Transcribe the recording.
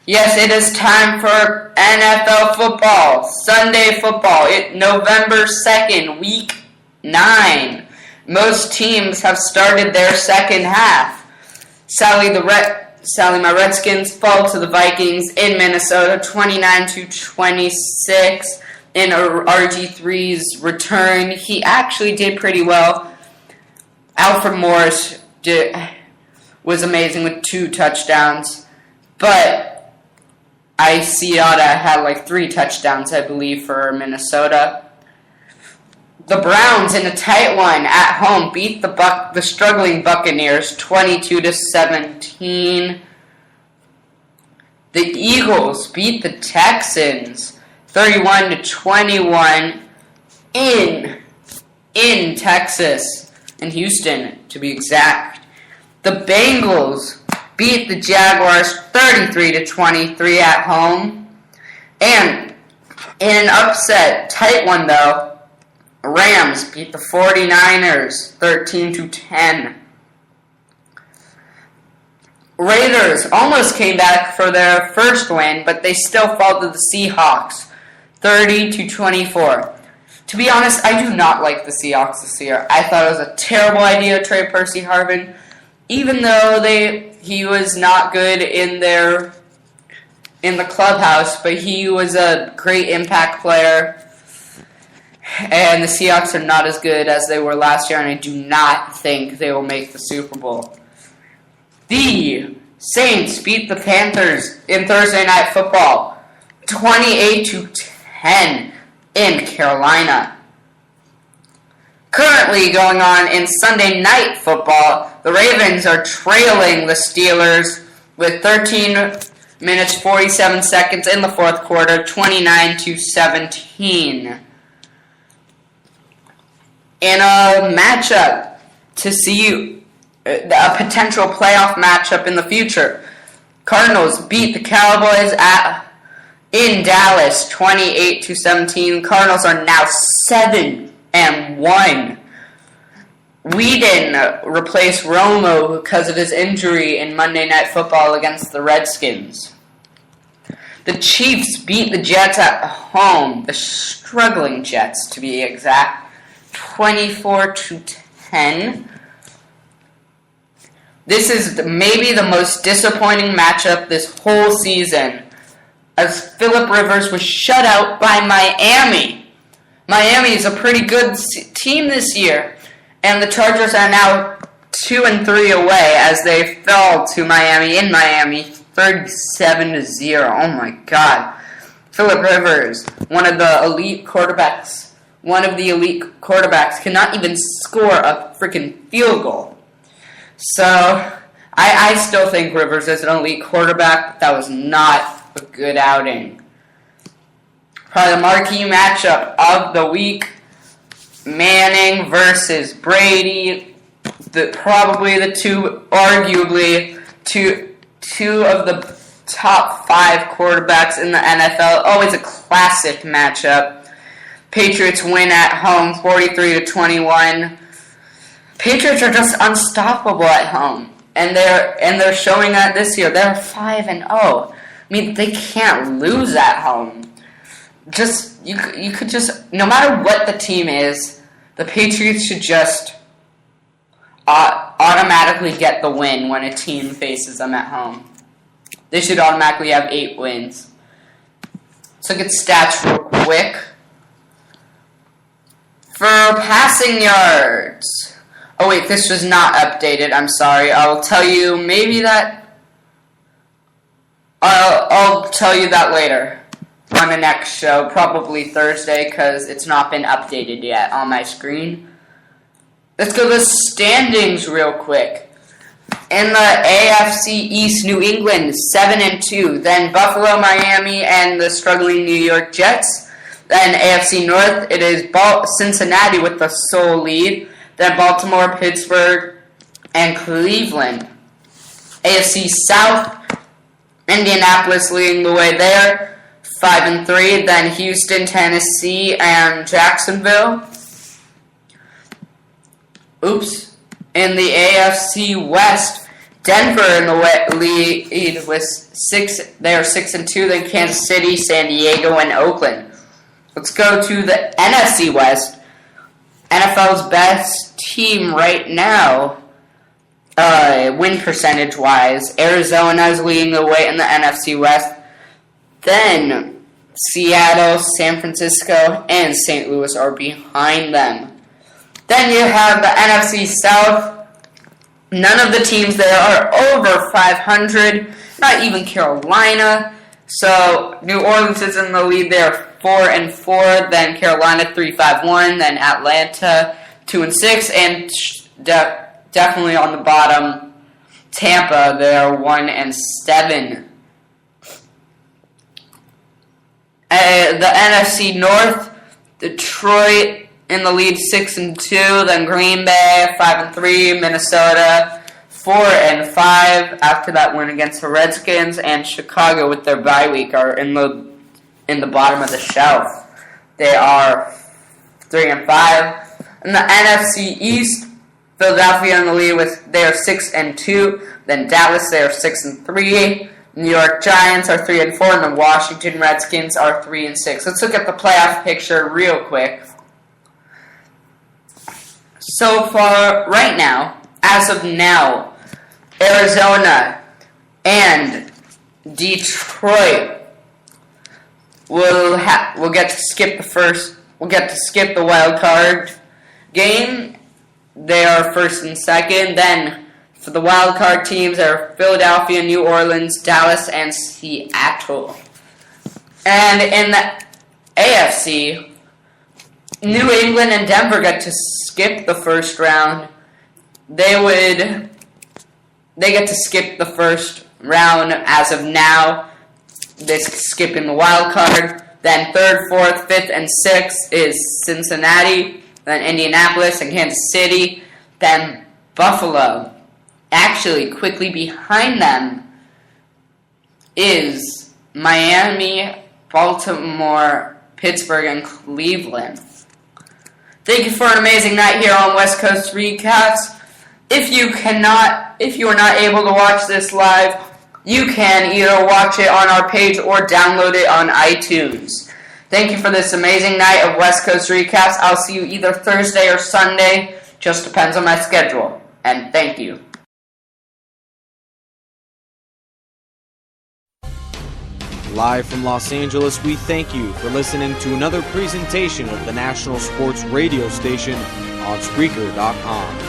Yes, it is time for NFL football, Sunday football. November 2nd, week 9. Most teams have started their second half. Sadly, my Redskins fall to the Vikings in Minnesota, 29-26. In RG3's return, he actually did pretty well. Alfred Morris was amazing with 2 touchdowns, but Isiata had like 3 touchdowns, I believe, for Minnesota. The Browns, in a tight one at home, beat the struggling Buccaneers 22-17. The Eagles beat the Texans 31-21 in Texas, in Houston, to be exact. The Bengals beat the Jaguars 33-23 at home. And in an upset, tight one though, Rams beat the 49ers 13-10. Raiders almost came back for their first win, but they still fell to the Seahawks 30-24. To be honest, I do not like the Seahawks this year. I thought it was a terrible idea to trade Percy Harvin, even though he was not good in the clubhouse, but he was a great impact player. And the Seahawks are not as good as they were last year, and I do not think they will make the Super Bowl. The Saints beat the Panthers in Thursday Night Football 28-10 in Carolina. Currently going on in Sunday Night Football, the Ravens are trailing the Steelers with 13 minutes 47 seconds in the fourth quarter, 29-17. In a matchup to see a potential playoff matchup in the future, Cardinals beat the Cowboys in Dallas 28-17. Cardinals are now 7-1. Whedon replaced Romo because of his injury in Monday Night Football against the Redskins. The Chiefs beat the Jets at home, the struggling Jets to be exact, 24-10. This is maybe the most disappointing matchup this whole season, as Phillip Rivers was shut out by Miami. Miami is a pretty good team this year, and the Chargers are now 2-3 away as they fell to Miami in Miami 37-0. Oh my God. Phillip Rivers, one of the elite quarterbacks, cannot even score a freaking field goal. So, I still think Rivers is an elite quarterback, but that was not a good outing. Probably the marquee matchup of the week, Manning versus Brady. Arguably two of the top 5 quarterbacks in the NFL. Always a classic matchup. Patriots win at home 43-21. Patriots are just unstoppable at home, and they're showing that this year. They're 5-0. I mean, they can't lose at home. You could just, no matter what the team is, the Patriots should just automatically get the win when a team faces them at home. They should automatically have 8 wins. Let's look at stats real quick. For passing yards. Oh wait, this was not updated. I'm sorry. I'll tell you that later on the next show, probably Thursday, because it's not been updated yet on my screen. Let's go to the standings real quick. In the AFC East, New England 7-2. Then Buffalo, Miami, and the struggling New York Jets. Then AFC North, it is Cincinnati with the sole lead. Then Baltimore, Pittsburgh, and Cleveland. AFC South, Indianapolis leading the way there, 5-3. Then Houston, Tennessee, and Jacksonville. In the AFC West, Denver in the lead with 6. They are 6-2. Then Kansas City, San Diego, and Oakland. Let's go to the NFC West. NFL's best team right now, win percentage-wise. Arizona is leading the way in the NFC West. Then Seattle, San Francisco, and St. Louis are behind them. Then you have the NFC South. None of the teams there are over 500, not even Carolina. So New Orleans is in the lead there, 4-4. Then Carolina 3-5-1. Then Atlanta 2-6, and definitely on the bottom, Tampa. They are 1-7. The NFC North, Detroit in the lead 6-2, then Green Bay 5-3, Minnesota 4-5 after that win against the Redskins, and Chicago with their bye week are in the bottom of the shelf. They are 3-5. In the NFC East, Philadelphia in the lead they are 6-2, then Dallas they are 6-3. New York Giants are 3-4, and the Washington Redskins are 3-6. Let's look at the playoff picture real quick. So far, right now, as of now, Arizona and Detroit will get to skip the first. Will get to skip the wild card game. They are 1st and 2nd. Then for the wild card teams are Philadelphia, New Orleans, Dallas, and Seattle. And in the AFC, New England and Denver get to skip the first round. They get to skip the first round as of now. They skip in the wild card. Then 3rd, 4th, 5th, and 6th is Cincinnati. Then Indianapolis and Kansas City. Then Buffalo. Actually, quickly behind them is Miami, Baltimore, Pittsburgh, and Cleveland. Thank you for an amazing night here on West Coast Recaps. If you are not able to watch this live, you can either watch it on our page or download it on iTunes. Thank you for this amazing night of West Coast Recaps. I'll see you either Thursday or Sunday. Just depends on my schedule. And thank you. Live from Los Angeles, we thank you for listening to another presentation of the National Sports Radio Station on Spreaker.com.